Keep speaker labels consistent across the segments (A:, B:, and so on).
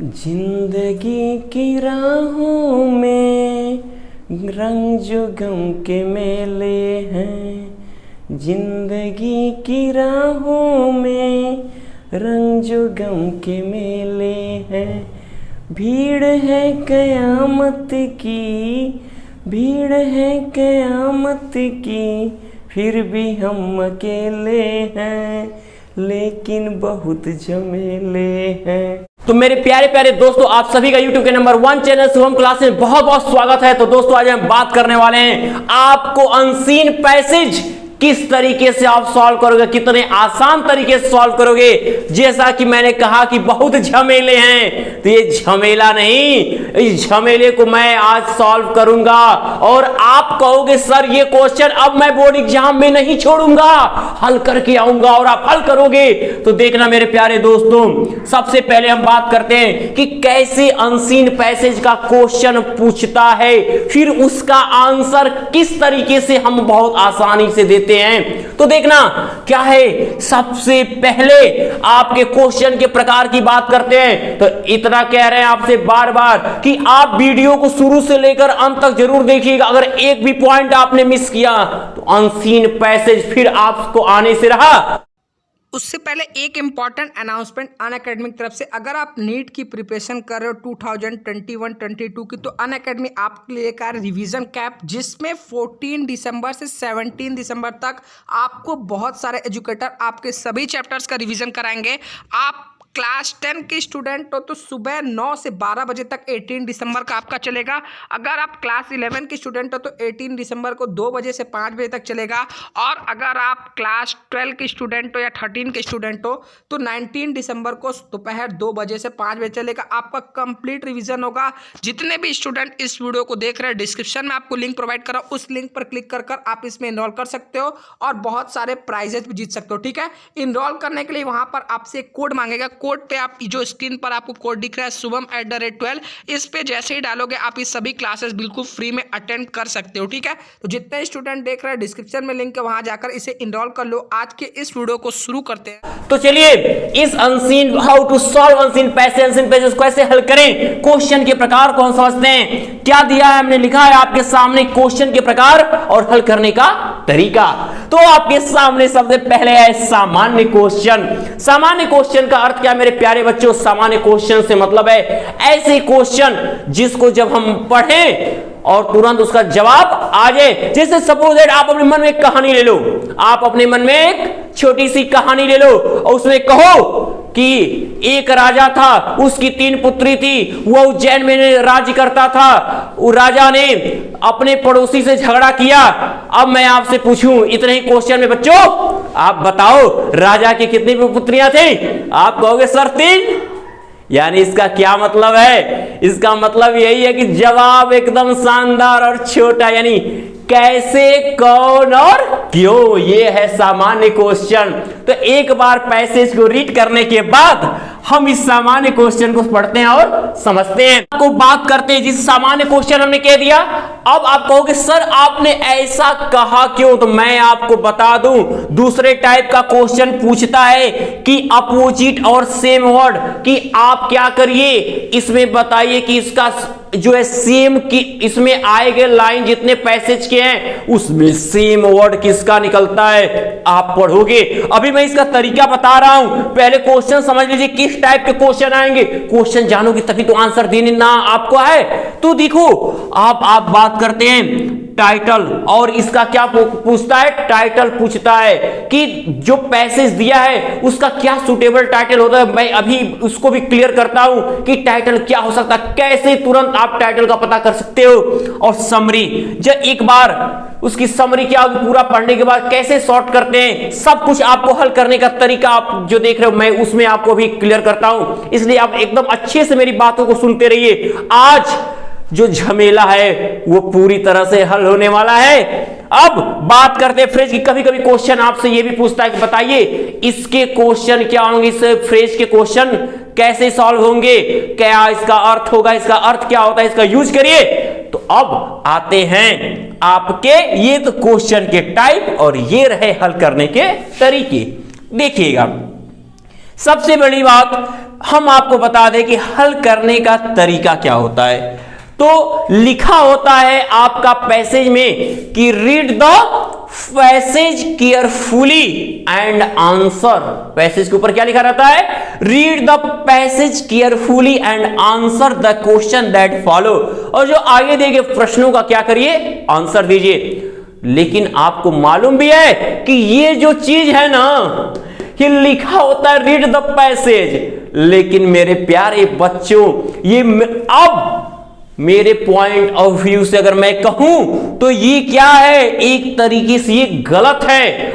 A: जिंदगी की राहों में रंग जो गम के मेले हैं, जिंदगी की राहों में रंग जो गम के मेले हैं। भीड़ है कयामत की, भीड़ है कयामत की, फिर भी हम अकेले हैं, लेकिन बहुत झमेले हैं। तो मेरे प्यारे प्यारे दोस्तों, आप सभी का YouTube के नंबर 1 चैनल शुभम क्लास में बहुत बहुत स्वागत है। तो दोस्तों, आज हम बात करने वाले हैं आपको अनसीन पैसेज किस तरीके से आप सॉल्व करोगे, कितने आसान तरीके से सॉल्व करोगे। जैसा कि मैंने कहा कि बहुत झमेले हैं, तो ये झमेला नहीं, इस झमेले को मैं आज सॉल्व करूंगा और आप कहोगे सर ये क्वेश्चन अब मैं बोर्ड एग्जाम में नहीं छोड़ूंगा, हल करके आऊंगा, और आप हल करोगे। तो देखना मेरे प्यारे दोस्तों, सबसे पहले हम बात करते हैं कि कैसे अनसीन पैसेज का क्वेश्चन पूछता है, फिर उसका आंसर किस तरीके से हम बहुत आसानी से देते हैं। तो देखना क्या है, सबसे पहले आपके क्वेश्चन के प्रकार की बात करते हैं। तो इतना कह रहे हैं आपसे बार बार कि आप वीडियो को शुरू से लेकर अंत तक जरूर देखिएगा। अगर एक भी पॉइंट आपने मिस किया तो अनसीन पैसेज फिर आपको आने से रहा।
B: उससे पहले एक इम्पॉर्टेंट अनाउंसमेंट अनअकैडमी की तरफ से, अगर आप नीट की प्रिपरेशन कर रहे हो 2021-22 की, तो अनअकैडमी आपके लिए का रिवीजन कैंप, जिसमें 14 दिसंबर से 17 दिसंबर तक आपको बहुत सारे एजुकेटर आपके सभी चैप्टर्स का रिवीजन कराएंगे। आप क्लास 10 के स्टूडेंट हो तो सुबह 9 से 12 बजे तक 18 दिसंबर का आपका चलेगा। अगर आप क्लास 11 के स्टूडेंट हो तो 18 दिसंबर को 2 बजे से 5 बजे तक चलेगा। और अगर आप क्लास 12 के स्टूडेंट हो या 13 के स्टूडेंट हो तो 19 दिसंबर को दोपहर 2 बजे से 5 बजे चलेगा। आपका कंप्लीट रिवीजन होगा। जितने भी स्टूडेंट इस वीडियो को देख रहे हैं, डिस्क्रिप्शन में आपको लिंक प्रोवाइड करा, उस लिंक पर क्लिक कर आप इसमें इनरोल कर सकते हो और बहुत सारे प्राइजेस भी जीत सकते हो। ठीक है, इनरोल करने के लिए वहां पर आपसे एक कोड मांगेगा। कोड पे आप जो स्क्रीन पर आपको कोड दिख रहा है शुभम@12, इस पे जैसे ही डालोगे आप इस सभी क्लासेस बिल्कुल फ्री में अटेंड कर सकते हो। ठीक है, तो जितने स्टूडेंट देख रहे हैं डिस्क्रिप्शन में लिंक है, वहां जाकर इसे इनरोल कर लो। आज के इस वीडियो को शुरू करते हैं।
A: तो चलिए इस unseen how to solve unseen passage कैसे हल करें, क्वेश्चन के प्रकार कौन समझते हैं, क्या दिया है हमने लिखा है आपके सामने क्वेश्चन के प्रकार और हल करने का तरीका। तो आपके सामने सबसे पहले है सामान्य क्वेश्चन। सामान्य क्वेश्चन का अर्थ क्या मेरे प्यारे बच्चों? सामान्य क्वेश्चन से मतलब है ऐसे क्वेश्चन जिसको जब हम पढ़ें और तुरंत उसका जवाब आ जाए। जैसे सपोज दैट आप अपने मन में एक कहानी ले लो, आप अपने मन में एक छोटी सी कहानी ले लो और उसमें कहो कि एक राजा था, उसकी 3 पुत्री थी, वह उज्जैन में राज्य करता था। वो राजा ने अपने पड़ोसी से झगड़ा किया। अब मैं आपसे पूछूं इतने ही क्वेश्चन में बच्चों, आप बताओ राजा की कितनी पुत्रियां थी? आप कहोगे सर 3। यानी इसका क्या मतलब है? इसका मतलब यही है कि जवाब एकदम शानदार और छोटा, यानी कैसे, कौन और क्यों, ये है सामान्य क्वेश्चन। तो एक बार पैसेज को रीड करने के बाद हम इस सामान्य क्वेश्चन को पढ़ते हैं और समझते हैं। आपको बात करते हैं जिस सामान्य क्वेश्चन हमने कह दिया। अब आप कहोगे सर आपने ऐसा कहा क्यों? तो मैं आपको बता दूं, दूसरे टाइप का क्वेश्चन पूछता है कि अपोजिट और सेम वर्ड, कि आप क्या करिए इसमें बताइए कि इसका जो है सेम की इसमें आए गए लाइन जितने पैसेज के हैं उसमें सेम वर्ड किसका निकलता है, आप पढ़ोगे। अभी मैं इसका तरीका बता रहा हूं, पहले क्वेश्चन समझ लीजिए किस टाइप के क्वेश्चन आएंगे। क्वेश्चन जानोगे तभी तो आंसर देने ना आपको आए। तो देखो आप बात करते हैं टाइटल, और इसका क्या पूछता है? टाइटल पूछता है कि जो पैसेज दिया है उसका क्या सुटेबल टाइटल होता है। मैं अभी उसको भी क्लियर करता हूं कि टाइटल क्या हो सकता है, कैसे तुरंत आप टाइटल का पता कर सकते हो। और समरी, जब एक बार उसकी समरी क्या होगी, पूरा पढ़ने के बाद कैसे सॉर्ट करते हैं, सब कुछ आपको हल करने का तरीका आप जो देख रहे हो मैं उसमें आपको भी क्लियर करता हूं। इसलिए आप एकदम अच्छे से मेरी बातों को सुनते रहिए। आज जो झमेला है वो पूरी तरह से हल होने वाला है। अब बात करते हैं फ्रेज की। कभी कभी क्वेश्चन आपसे ये भी पूछता है कि बताइए इसके क्वेश्चन क्या होंगे, इस फ्रेज के क्वेश्चन कैसे सॉल्व होंगे, क्या इसका अर्थ होगा, इसका अर्थ क्या होता है, इसका यूज करिए। तो अब आते हैं आपके, ये तो क्वेश्चन के टाइप और ये रहे हल करने के तरीके। देखिएगा सबसे बड़ी बात, हम आपको बता दें कि हल करने का तरीका क्या होता है। तो लिखा होता है आपका पैसेज में कि read the passage carefully and answer. Passage के ऊपर क्या लिखा रहता है? Read the passage carefully and answer the question that follow. और जो आगे दिए गए प्रश्नों का क्या करिए? आंसर दीजिए। लेकिन आपको मालूम भी है कि ये जो चीज है ना, ये लिखा होता है रीड द पैसेज, लेकिन मेरे प्यारे बच्चों ये अब मेरे पॉइंट ऑफ व्यू से अगर मैं कहूं तो ये क्या है? एक तरीके से ये गलत है।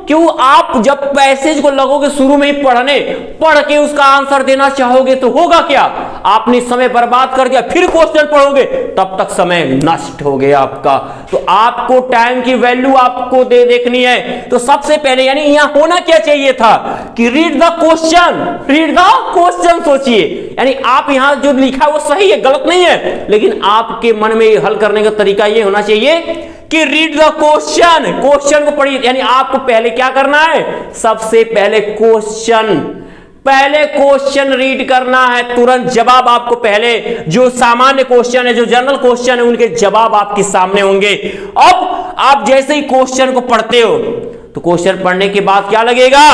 A: क्यों आप जब पैसेज को लगोगे शुरू में ही पढ़ने, पढ़ के उसका आंसर देना चाहोगे तो होगा क्या? आपने समय बर्बाद कर दिया, फिर क्वेश्चन पढ़ोगे, तब तक समय नष्ट हो गया आपका। तो आपको टाइम की वैल्यू आपको देखनी है। तो सबसे पहले यानी यहां होना क्या चाहिए था कि read the question, read the question सोचिए। यानी आप यहां जो लिखा है वो सही है, गलत नहीं है, लेकिन आपके मन में हल करने का तरीका ये होना चाहिए कि रीड द क्वेश्चन, क्वेश्चन को पढ़िए। यानी आपको पहले क्या करना है? सबसे पहले क्वेश्चन रीड करना है। तुरंत जवाब आपको पहले जो सामान्य क्वेश्चन है, जो जनरल क्वेश्चन है, उनके जवाब आपके सामने होंगे। अब आप जैसे ही क्वेश्चन को पढ़ते हो तो क्वेश्चन पढ़ने के बाद क्या लगेगा?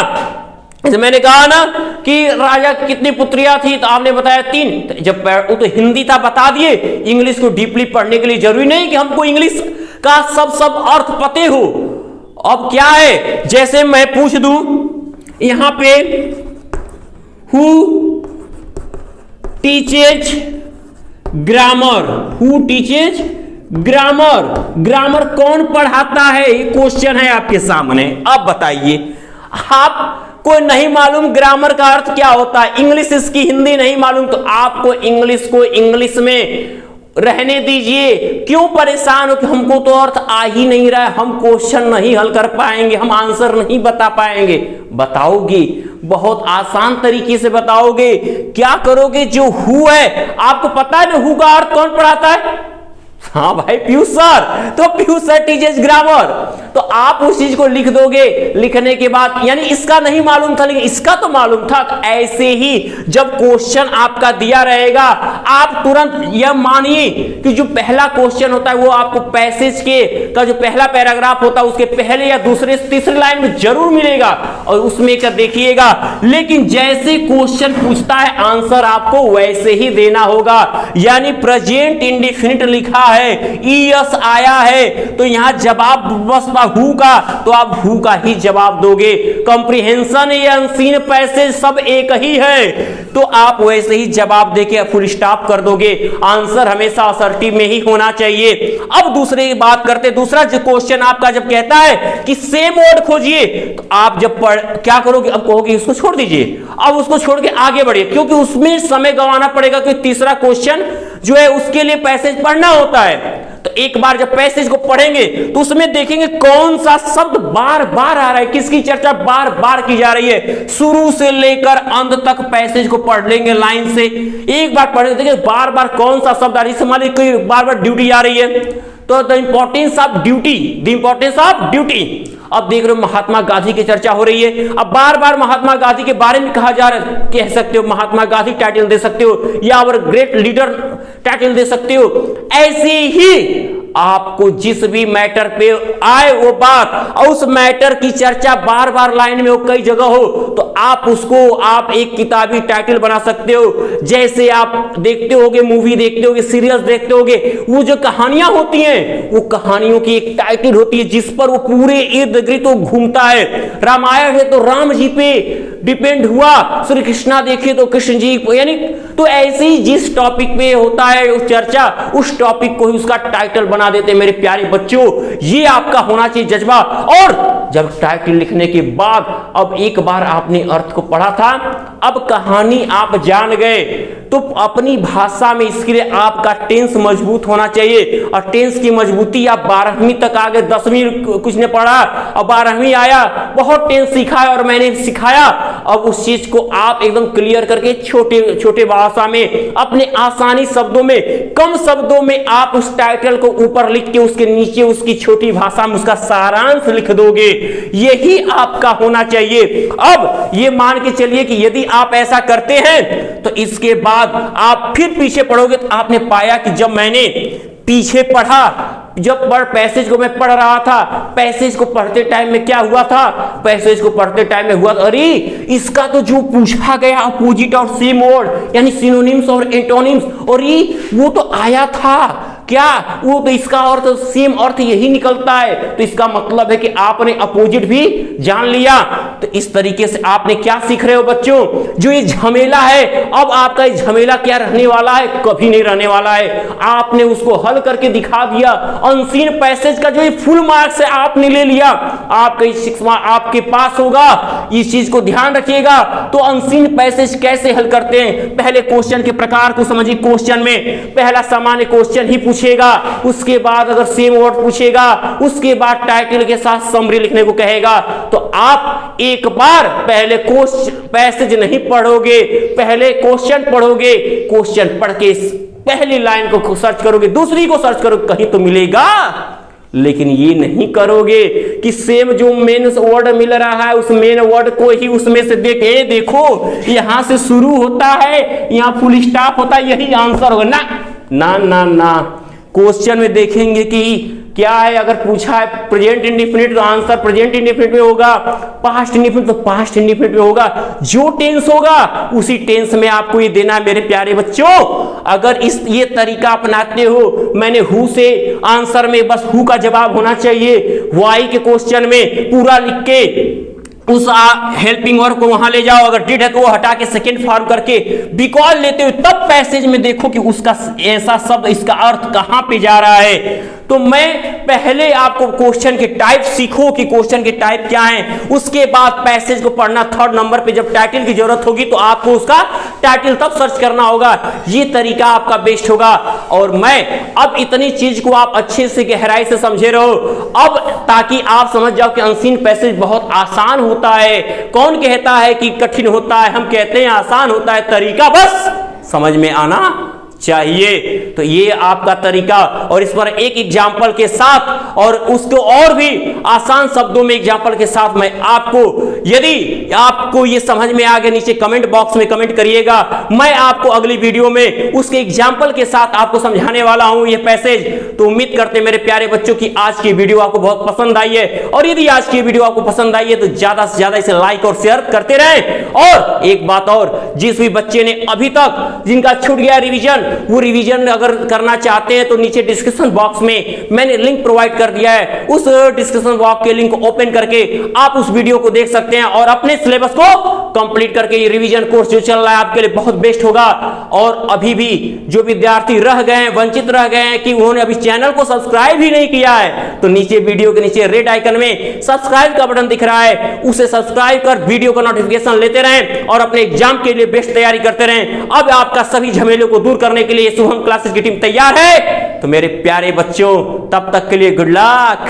A: जैसे मैंने कहा ना कि राजा की कितनी पुत्रियां थी, तो आपने बताया 3। जब वो तो हिंदी था बता दिए, इंग्लिश को डीपली पढ़ने के लिए जरूरी नहीं कि हमको इंग्लिश का सब अर्थ पते हो। अब क्या है, जैसे मैं पूछ दूं यहां पे who teaches grammar, who teaches grammar, grammar कौन पढ़ाता है? ये क्वेश्चन है आपके सामने। अब बताइए, आपको नहीं मालूम ग्रामर का अर्थ क्या होता है, इंग्लिश इसकी हिंदी नहीं मालूम, तो आपको इंग्लिश को इंग्लिश में रहने दीजिए। क्यों परेशान हो कि हमको तो अर्थ आ ही नहीं रहा है, हम क्वेश्चन नहीं हल कर पाएंगे, हम आंसर नहीं बता पाएंगे। बताओगे, बहुत आसान तरीके से बताओगे। क्या करोगे? जो हु है, आपको पता है ना हु का अर्थ कौन पढ़ाता है? हाँ भाई, पीयूष सर। तो पीयूष सर टीचर्स ग्रामर, तो आप उस चीज को लिख दोगे। लिखने के बाद यानी इसका नहीं मालूम था, लेकिन इसका तो मालूम था। तो ऐसे ही जब क्वेश्चन आपका दिया रहेगा, आप तुरंत यह मानिए कि जो पहला क्वेश्चन होता है वो आपको पैसेज के का जो पहला पैराग्राफ होता है उसके पहले या दूसरे तीसरे लाइन में जरूर मिलेगा और उसमें कर देखिएगा। लेकिन जैसे क्वेश्चन पूछता है, आंसर आपको वैसे ही देना होगा। यानी प्रेजेंट इंडेफिनिट लिखा है, ईएस आया है, तो यहां जवाब बसता हु का, तो आप हु का ही जवाब दोगे। कॉम्प्रिहेंशन या अनसीन पैसेज सब एक ही है, तो आप वैसे ही जवाब देके फुल स्टॉप कर दोगे। आंसर हमेशा असर्टिव में ही होना चाहिए। अब दूसरे की बात करते, दूसरा जो क्वेश्चन आपका जब कहता है कि सेम वर्ड खोजिए, तो आप जब क्या करोगे? अब कहोगे इसको छोड़ दीजिए, अब उसको छोड़ के आगे बढ़िए, क्योंकि उसमें समय गंवाना पड़ेगा, क्योंकि तीसरा क्वेश्चन जो है उसके लिए पैसेज पढ़ना होता है। तो एक बार जब पैसेज को पढ़ेंगे तो उसमें देखेंगे कौन सा शब्द बार बार आ रहा है, किसकी चर्चा बार बार की जा रही है। शुरू से लेकर अंत तक पैसेज को पढ़ लेंगे लाइन से, एक बार पढ़ेंगे, देखिए बार बार कौन सा शब्द आ रही है। मान लीजिए कोई बार बार ड्यूटी आ रही है, तो the importance of duty, the importance of duty. अब देख रहे हो महात्मा गांधी की चर्चा हो रही है, अब बार बार महात्मा गांधी के बारे में कहा जा रहा है, कह सकते हो महात्मा गांधी टाइटल दे सकते हो, या और ग्रेट लीडर टाइटल दे सकते हो। ऐसे ही आपको जिस भी मैटर पे आए वो बात, और उस मैटर की चर्चा बार बार लाइन में हो, कई जगह हो, तो आप उसको आप एक किताबी टाइटल बना सकते हो। जैसे आप देखते होगे, मूवी देखते होगे, सीरियल्स देखते होगे, वो जो कहानियां होती हैं, वो कहानियों की एक टाइटल होती है जिस पर वो पूरे इर्द गिर्द तो घूमता है। रामायण है तो राम जी पे डिपेंड हुआ, श्री कृष्णा देखिए तो कृष्ण जी, यानी तो ऐसे ही जिस टॉपिक पे होता है उस चर्चा, उस टॉपिक को ही उसका टाइटल बना देते। मेरे प्यारे बच्चों, ये आपका होना चाहिए जज्बा। और जब टाइटल लिखने के बाद, अब एक बार आपने अर्थ को पढ़ा था, अब कहानी आप जान गए, तो अपनी भाषा में इसके लिए आपका टेंस मजबूत होना चाहिए। और टेंस की मजबूती आप 12वीं तक आ गए, 10वीं कुछ ने पढ़ा और 12वीं आया, बहुत टेंस सीखा है और मैंने सिखाया, अब उस चीज को आप एकदम क्लियर करके छोटे छोटे भाषा में अपने आसानी शब्दों में, कम शब्दों में आप उस टाइटल को ऊपर लिख के उसके नीचे उसकी छोटी भाषा में उसका सारांश लिख दोगे। यही आपका होना चाहिए। अब ये मान के चलिए कि यदि आप ऐसा करते हैं तो इसके बाद आप फिर पीछे पढ़ोगे तो आपने पाया कि जब मैंने पीछे पढ़ा, जब पैसेज को मैं पढ़ रहा था, पैसेज को पढ़ते टाइम में क्या हुआ था, पैसेज को पढ़ते टाइम में हुआ अरे इसका तो जो पूछा गया अपोजिट और सेम वर्ड यानी सिनोनिम्स और एंटोनिम्स, और ये वो तो आया था क्या, वो तो इसका अर्थ सेम अर्थ यही निकलता है, तो इसका मतलब है कि आपने अपोजिट भी जान लिया। तो इस तरीके से आपने क्या सीख रहे हो बच्चों, जो ये झमेला है, अब आपका ये झमेला क्या रहने वाला है, कभी नहीं रहने वाला है। आपने उसको हल करके दिखा दिया। अनसीन पैसेज का जो ये फुल मार्क्स है आपने ले लिया, आपका 6 मार्क्स आपके पास होगा। इस चीज को ध्यान रखिएगा। तो अनसीन पैसेज कैसे हल करते हैं, पहले क्वेश्चन के प्रकार को समझिए। क्वेश्चन में पहला सामान्य क्वेश्चन ही पूछेगा, उसके बाद अगर सेम वर्ड पूछेगा, उसके बाद टाइटल के साथ समरी लिखने को कहेगा। तो आप एक बार पहले क्वेश्चन पैसेज नहीं पढ़ोगे, पहले क्वेश्चन पढ़ोगे, क्वेश्चन पढ़ के पहली लाइन को सर्च करोगे, दूसरी को सर्च करोगे, कहीं तो मिलेगा। लेकिन ये नहीं करोगे कि सेम जो मेन वर्ड मिल रहा है उस मेन वर्ड को ही उसमें से देखे, देखो यहां से शुरू होता है, यहां फुल स्टॉप होता है, यही आंसर होगा। ना ना ना ना, क्वेश्चन में देखेंगे कि क्या है, अगर पूछा है प्रेजेंट इंडेफिनिट तो आंसर प्रेजेंट इंडेफिनिट में होगा, पास्ट इंडेफिनिट तो पास्ट इंडेफिनिट में होगा, जो टेंस होगा उसी टेंस में आपको ये देना है मेरे प्यारे बच्चों। अगर ये तरीका अपनाते हो, मैंने हु से आंसर में बस हु का जवाब होना चाहिए, वाई के क्वेश्चन में पूरा लिख के उस हेल्पिंग वर्ब को वहां ले जाओ, अगर डिड है तो वो हटा के सेकेंड फॉर्म करके बिकॉज लेते हुए तब पैसेज में देखो कि उसका ऐसा शब्द इसका अर्थ कहां पे जा रहा है। तो मैं पहले आपको क्वेश्चन के टाइप सीखो कि क्वेश्चन के टाइप क्या हैं, उसके बाद पैसेज को पढ़ना। थर्ड नंबर पे जब टाइटल की जरूरत होगी तो आपको उसका टाइटल तब सर्च करना होगा। ये तरीका आपका बेस्ट होगा। और मैं अब इतनी चीज को आप अच्छे से गहराई से समझे रहो अब, ताकि आप समझ जाओ कि अनसीन पैसेज बहुत आसान होता है। कौन कहता है कि कठिन होता है, हम कहते हैं आसान होता है। तरीका बस समझ में आना चाहिए। तो ये आपका तरीका, और इस पर एक एग्जाम्पल के साथ और उसको और भी आसान शब्दों में एग्जाम्पल के साथ मैं आपको, यदि आपको ये समझ में आ गया नीचे कमेंट बॉक्स में कमेंट करिएगा। मैं आपको अगली वीडियो में उसके एग्जाम्पल के साथ आपको समझाने वाला हूं ये पैसेज। तो उम्मीद करते हैं मेरे प्यारे बच्चों की आज की वीडियो आपको बहुत पसंद आई है, और यदि आज की वीडियो आपको पसंद आई है तो ज्यादा से ज्यादा इसे लाइक और शेयर करते रहें। और एक बात और, जिस भी बच्चे ने अभी तक जिनका छूट गया रिवीजन, वो रिवीजन अगर करना चाहते हैं तो नीचे डिस्क्रिप्शन बॉक्स में मैंने लिंक प्रोवाइड कर दिया है। उस डिस्क्रिप्शन बॉक्स के लिंक को ओपन करके आप उस वीडियो को देख सकते हैं और अपने सिलेबस को कंप्लीट करके ये रिवीजन कोर्स जो चल रहा है आपके लिए बहुत बेस्ट होगा। और अभी भी जो विद्यार्थी रह गए हैं, वंचित रह गए हैं कि उन्होंने अभी चैनल को सब्सक्राइब ही नहीं किया है, तो नीचे वीडियो के नीचे रेड आइकन में सब्सक्राइब का बटन दिख रहा है, उसे सब्सक्राइब कर वीडियो का नोटिफिकेशन लेते रहें और अपने एग्जाम के लिए बेस्ट तैयारी करते रहें। अब आपका सभी झमेलों को दूर करने के लिए शुभम क्लासेस की टीम तैयार है। तो मेरे प्यारे बच्चों, तब तक के लिए गुड लक।